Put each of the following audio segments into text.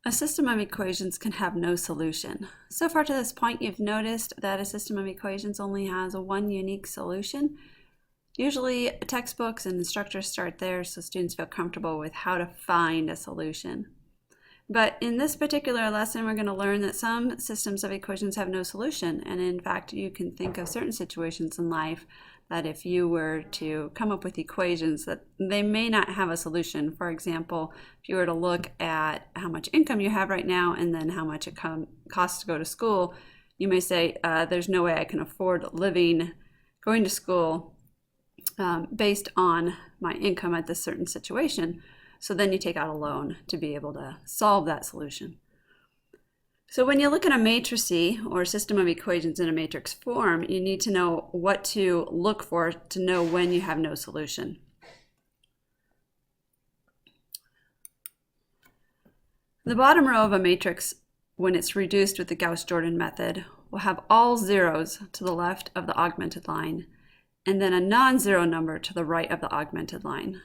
A system of equations can have no solution. So far to this point, you've noticed that a system of equations only has one unique solution. Usually textbooks and instructors start there so students feel comfortable with how to find a solution. But in this particular lesson, we're going to learn that some systems of equations have no solution. And in fact, you can think of certain situations in life that if you were to come up with equations that they may not have a solution. For example, if you were to look at how much income you have right now and then how much it costs to go to school, you may say, there's no way I can afford going to school based on my income at this certain situation. So then you take out a loan to be able to solve that solution. So when you look at a matrice or system of equations in a matrix form, you need to know what to look for to know when you have no solution. The bottom row of a matrix, when it's reduced with the Gauss-Jordan method, will have all zeros to the left of the augmented line, and then a non-zero number to the right of the augmented line.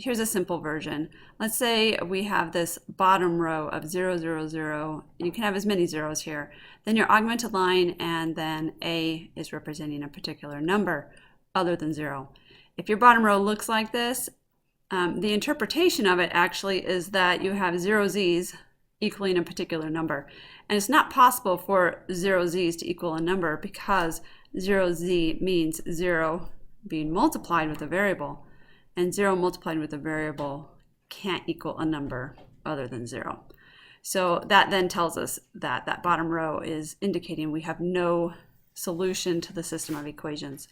Here's a simple version. Let's say we have this bottom row of 0, 0, 0. You can have as many zeros here. Then your augmented line, and then A is representing a particular number other than 0. If your bottom row looks like this, the interpretation of it actually is that you have 0 z's equaling a particular number. And it's not possible for 0 z's to equal a number because 0 z means 0 being multiplied with a variable. And 0 multiplied with a variable can't equal a number other than 0. So that then tells us that that bottom row is indicating we have no solution to the system of equations.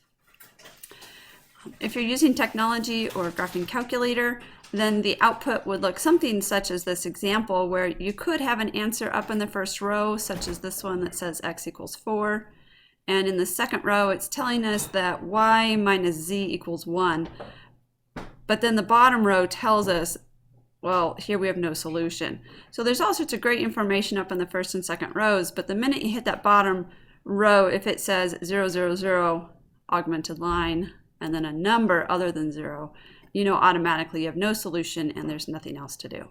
If you're using technology or a graphing calculator, then the output would look something such as this example where you could have an answer up in the first row, such as this one that says x equals 4. And in the second row, it's telling us that y minus z equals 1. But then the bottom row tells us, well, here we have no solution. So there's all sorts of great information up in the first and second rows, but the minute you hit that bottom row, if it says 0, 0, 0, augmented line, and then a number other than 0, you know automatically you have no solution and there's nothing else to do.